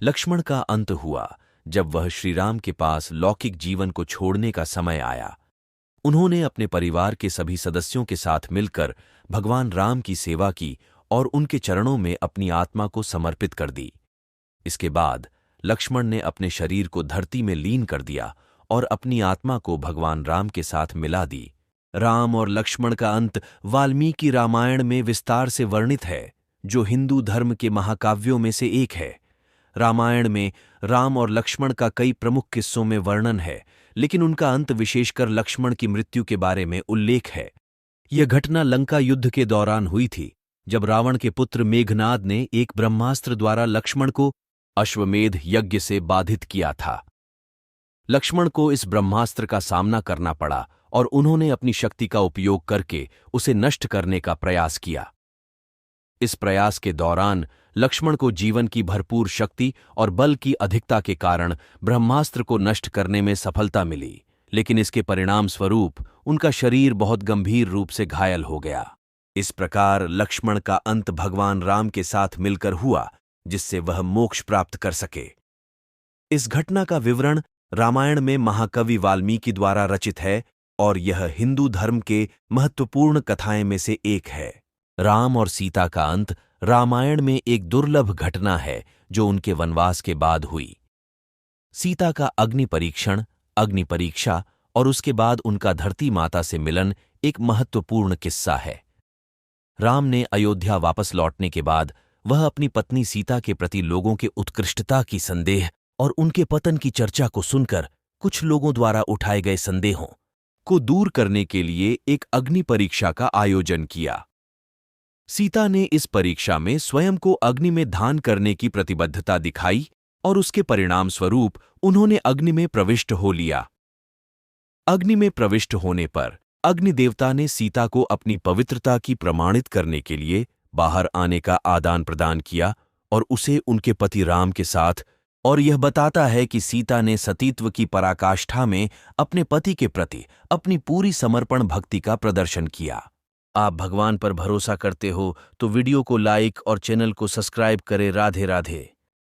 लक्ष्मण का अंत हुआ जब वह श्रीराम के पास लौकिक जीवन को छोड़ने का समय आया। उन्होंने अपने परिवार के सभी सदस्यों के साथ मिलकर भगवान राम की सेवा की और उनके चरणों में अपनी आत्मा को समर्पित कर दी। इसके बाद लक्ष्मण ने अपने शरीर को धरती में लीन कर दिया और अपनी आत्मा को भगवान राम के साथ मिला दी। राम और लक्ष्मण का अंत वाल्मीकि रामायण में विस्तार से वर्णित है, जो हिंदू धर्म के महाकाव्यों में से एक है। रामायण में राम और लक्ष्मण का कई प्रमुख किस्सों में वर्णन है, लेकिन उनका अंत, विशेषकर लक्ष्मण की मृत्यु के बारे में उल्लेख है। यह घटना लंका युद्ध के दौरान हुई थी, जब रावण के पुत्र मेघनाद ने एक ब्रह्मास्त्र द्वारा लक्ष्मण को अश्वमेध यज्ञ से बाधित किया था। लक्ष्मण को इस ब्रह्मास्त्र का सामना करना पड़ा और उन्होंने अपनी शक्ति का उपयोग करके उसे नष्ट करने का प्रयास किया। इस प्रयास के दौरान लक्ष्मण को जीवन की भरपूर शक्ति और बल की अधिकता के कारण ब्रह्मास्त्र को नष्ट करने में सफलता मिली, लेकिन इसके परिणाम स्वरूप उनका शरीर बहुत गंभीर रूप से घायल हो गया। इस प्रकार लक्ष्मण का अंत भगवान राम के साथ मिलकर हुआ, जिससे वह मोक्ष प्राप्त कर सके। इस घटना का विवरण रामायण में महाकवि वाल्मीकि द्वारा रचित है और यह हिंदू धर्म के महत्वपूर्ण कथाएं में से एक है। राम और सीता का अंत रामायण में एक दुर्लभ घटना है जो उनके वनवास के बाद हुई। सीता का अग्नि परीक्षा और उसके बाद उनका धरती माता से मिलन एक महत्वपूर्ण किस्सा है। राम ने अयोध्या वापस लौटने के बाद वह अपनी पत्नी सीता के प्रति लोगों के उत्कृष्टता की संदेह और उनके पतन की चर्चा को सुनकर कुछ लोगों द्वारा उठाए गए संदेहों को दूर करने के लिए एक अग्नि परीक्षा का आयोजन किया। सीता ने इस परीक्षा में स्वयं को अग्नि में दान करने की प्रतिबद्धता दिखाई और उसके परिणाम स्वरूप उन्होंने अग्नि में प्रविष्ट हो लिया। अग्नि में प्रविष्ट होने पर अग्नि देवता ने सीता को अपनी पवित्रता की प्रमाणित करने के लिए बाहर आने का आदान प्रदान किया और उसे उनके पति राम के साथ, और यह बताता है कि सीता ने सतीत्व की पराकाष्ठा में अपने पति के प्रति अपनी पूरी समर्पण भक्ति का प्रदर्शन किया। आप भगवान पर भरोसा करते हो तो वीडियो को लाइक और चैनल को सब्सक्राइब करें। राधे राधे।